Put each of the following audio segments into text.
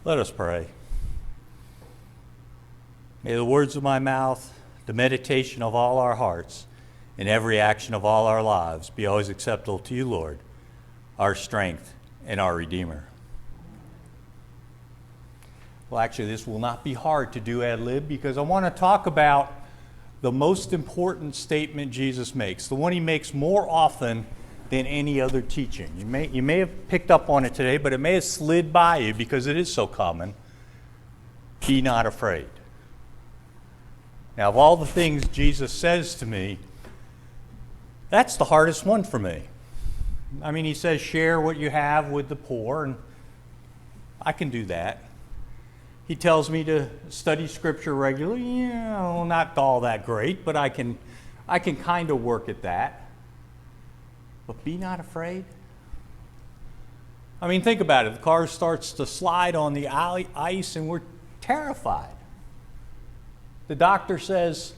Let us pray. May the words of my mouth, the meditation of all our hearts, and every action of all our lives be always acceptable to you, Lord, our strength and our Redeemer. Well, actually, this will not be hard to do ad lib because I want to talk about the most important statement Jesus makes, the one he makes more often than any other teaching. You may have picked up on it today, but it may have slid by you because it is so common. Be not afraid. Now, of all the things Jesus says to me, that's the hardest one for me. I mean, he says, share what you have with the poor, and I can do that. He tells me to study Scripture regularly. Not all that great, but I can kind of work at that. But be not afraid. I mean, think about it. The car starts to slide on the ice, and we're terrified. The doctor says,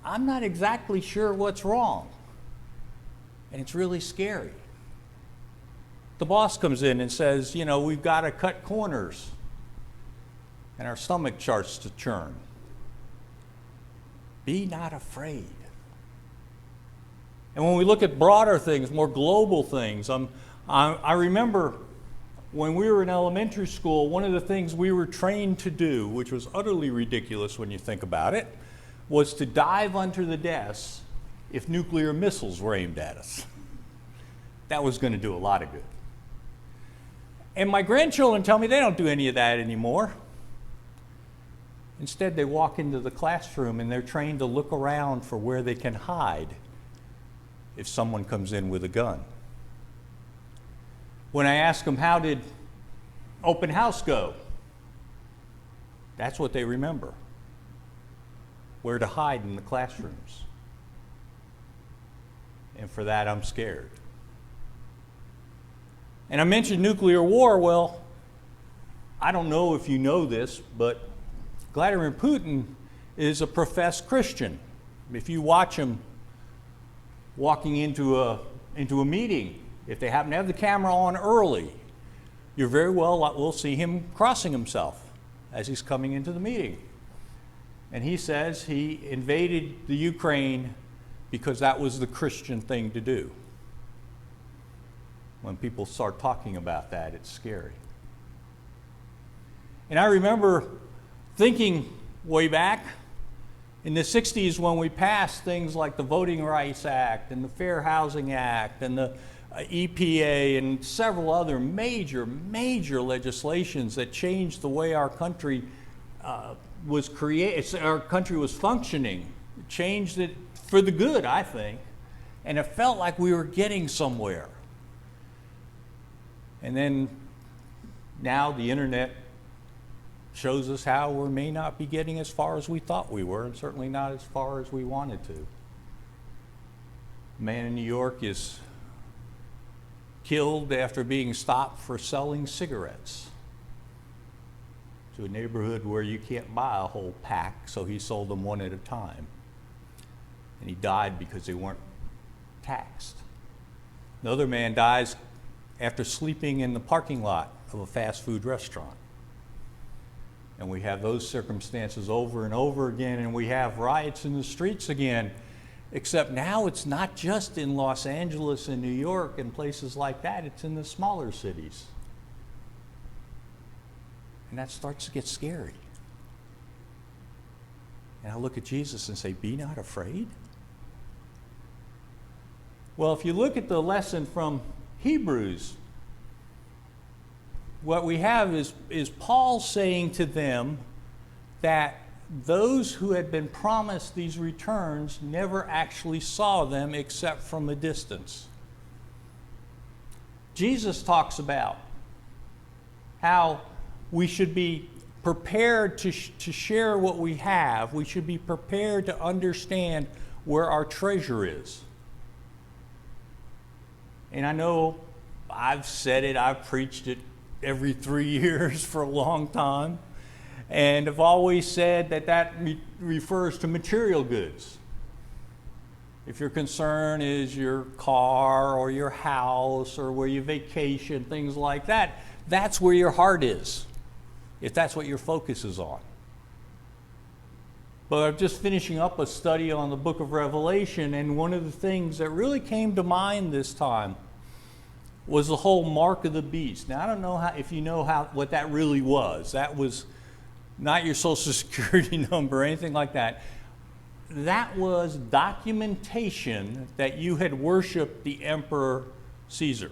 I'm not exactly sure what's wrong. And it's really scary. The boss comes in and says, we've got to cut corners. And our stomach starts to churn. Be not afraid. And when we look at broader things, more global things, I remember when we were in elementary school, one of the things we were trained to do, which was utterly ridiculous when you think about it, was to dive under the desks if nuclear missiles were aimed at us. That was going to do a lot of good. And my grandchildren tell me they don't do any of that anymore. Instead, they walk into the classroom and they're trained to look around for where they can hide if someone comes in with a gun. When I ask them, how did open house go? That's what they remember. Where to hide in the classrooms. And for that, I'm scared. And I mentioned nuclear war. Well, I don't know if you know this, but Vladimir Putin is a professed Christian. If you watch him walking into a meeting, if they happen to have the camera on early, you very well will see him crossing himself as he's coming into the meeting. And he says he invaded the Ukraine because that was the Christian thing to do. When people start talking about that, it's scary. And I remember thinking way back in the 60s when we passed things like the Voting Rights Act and the Fair Housing Act and the EPA and several other major legislations that changed the way our country was created, our country was functioning, changed it for the good, I think, and it felt like we were getting somewhere. And then now the internet shows us how we may not be getting as far as we thought we were, and certainly not as far as we wanted to. A man in New York is killed after being stopped for selling cigarettes to a neighborhood where you can't buy a whole pack, so he sold them one at a time. And he died because they weren't taxed. Another man dies after sleeping in the parking lot of a fast food restaurant. And we have those circumstances over and over again, and we have riots in the streets again, except now it's not just in Los Angeles and New York and places like that, it's in the smaller cities. And that starts to get scary. And I look at Jesus and say, be not afraid. Well, if you look at the lesson from Hebrews, what we have is Paul saying to them that those who had been promised these returns never actually saw them except from a distance. Jesus talks about how we should be prepared to share what we have. We should be prepared to understand where our treasure is. And I know I've said it, I've preached it every 3 years for a long time. And I've always said that refers to material goods. If your concern is your car or your house or where you vacation, things like that, that's where your heart is. if that's what your focus is on. But I'm just finishing up a study on the book of Revelation, and one of the things that really came to mind this time was the whole mark of the beast. Now, I don't know if you know what that really was. That was not your social security number or anything like that. That was documentation that you had worshiped the Emperor Caesar,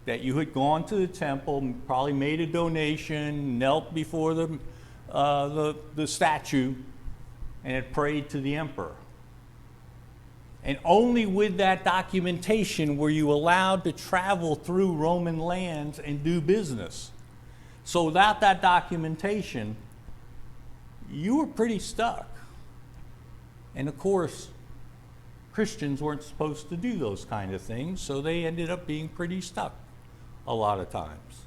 that you had gone to the temple, probably made a donation, knelt before the statue, and had prayed to the emperor. And only with that documentation were you allowed to travel through Roman lands and do business. So without that documentation, you were pretty stuck. And of course, Christians weren't supposed to do those kind of things, so they ended up being pretty stuck a lot of times.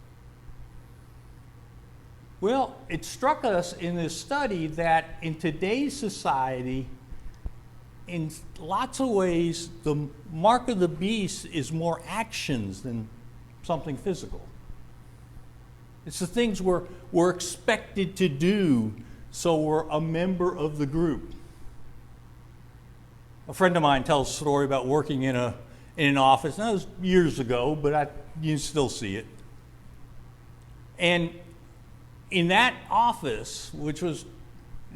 Well, it struck us in this study that in today's society, in lots of ways, the mark of the beast is more actions than something physical. It's the things we're expected to do, so we're a member of the group. A friend of mine tells a story about working in an office. That was years ago, but you still see it. And in that office, which was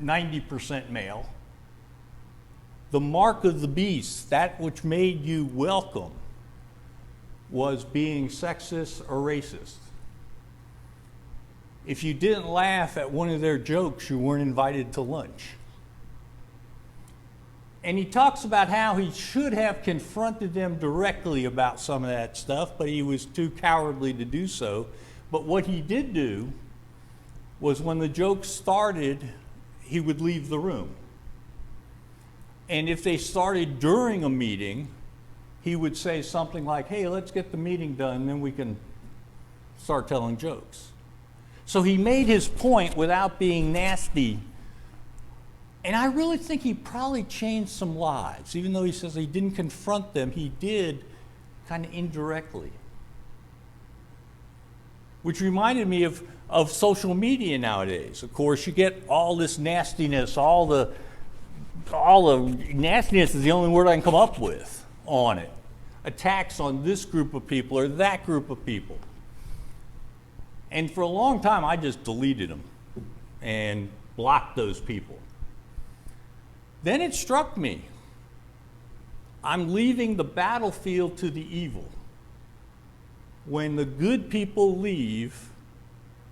90% male, the mark of the beast, that which made you welcome, was being sexist or racist. If you didn't laugh at one of their jokes, you weren't invited to lunch. And he talks about how he should have confronted them directly about some of that stuff, but he was too cowardly to do so. But what he did do was when the joke started, he would leave the room. And if they started during a meeting, he would say something like, hey, let's get the meeting done, then we can start telling jokes. So he made his point without being nasty. And I really think he probably changed some lives. Even though he says he didn't confront them, he did kind of indirectly. Which reminded me of social media nowadays. Of course, you get all this nastiness, all the nastiness is the only word I can come up with on it. Attacks on this group of people or that group of people. And for a long time, I just deleted them and blocked those people. Then it struck me, I'm leaving the battlefield to the evil. When the good people leave,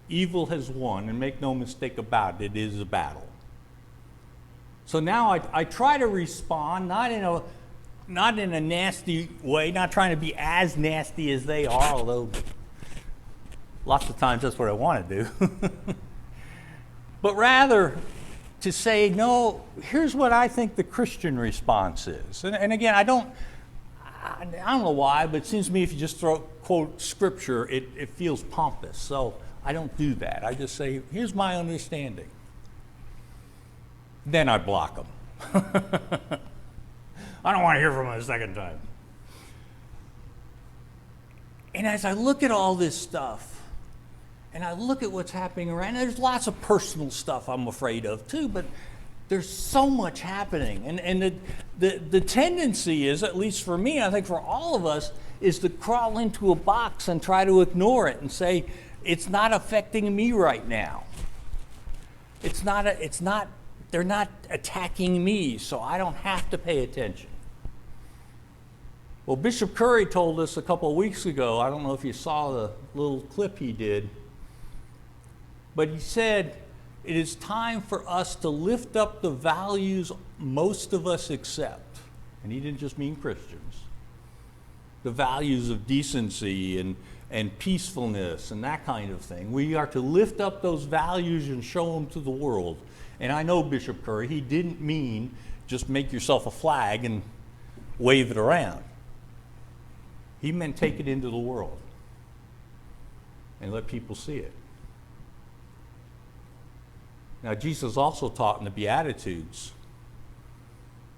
evil has won, and make no mistake about it, it is a battle. So now I try to respond, not in a nasty way, not trying to be as nasty as they are, although lots of times that's what I want to do. But rather to say, no, here's what I think the Christian response is. And again, I don't know why, but it seems to me if you just quote scripture, it feels pompous. So I don't do that. I just say, here's my understanding. Then I block them. I don't want to hear from them a second time. And as I look at all this stuff, and I look at what's happening around, there's lots of personal stuff I'm afraid of too, but there's so much happening. And the tendency is, at least for me, I think for all of us, is to crawl into a box and try to ignore it and say, it's not affecting me right now. They're not attacking me, so I don't have to pay attention. Well, Bishop Curry told us a couple of weeks ago, I don't know if you saw the little clip he did, but he said, it is time for us to lift up the values most of us accept. And he didn't just mean Christians. The values of decency and peacefulness and that kind of thing. We are to lift up those values and show them to the world. And I know Bishop Curry, he didn't mean just make yourself a flag and wave it around. He meant take it into the world and let people see it. Now, Jesus also taught in the Beatitudes,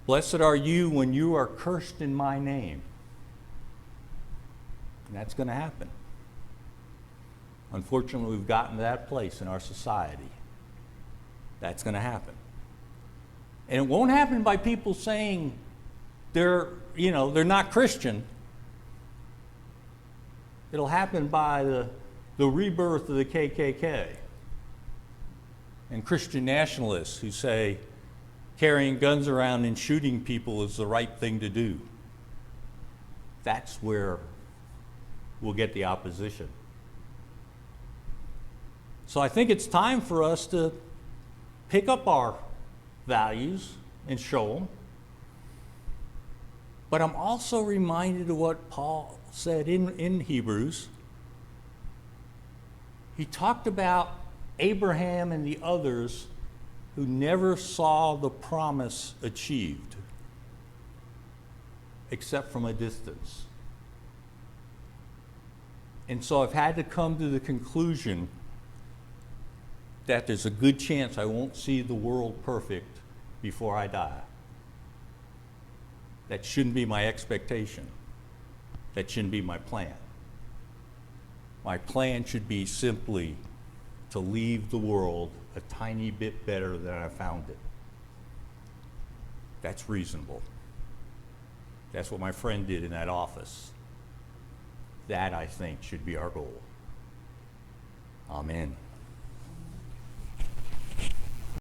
blessed are you when you are cursed in my name. And that's going to happen. Unfortunately, we've gotten to that place in our society. That's going to happen. And it won't happen by people saying they're not Christian. It'll happen by the rebirth of the KKK and Christian nationalists who say carrying guns around and shooting people is the right thing to do. That's where we'll get the opposition. So I think it's time for us to pick up our values and show them. But I'm also reminded of what Paul said in Hebrews. He talked about Abraham and the others who never saw the promise achieved, except from a distance. And so I've had to come to the conclusion that there's a good chance I won't see the world perfect before I die. That shouldn't be my expectation. That shouldn't be my plan. My plan should be simply to leave the world a tiny bit better than I found it. That's reasonable. That's what my friend did in that office. That, I think, should be our goal. Amen.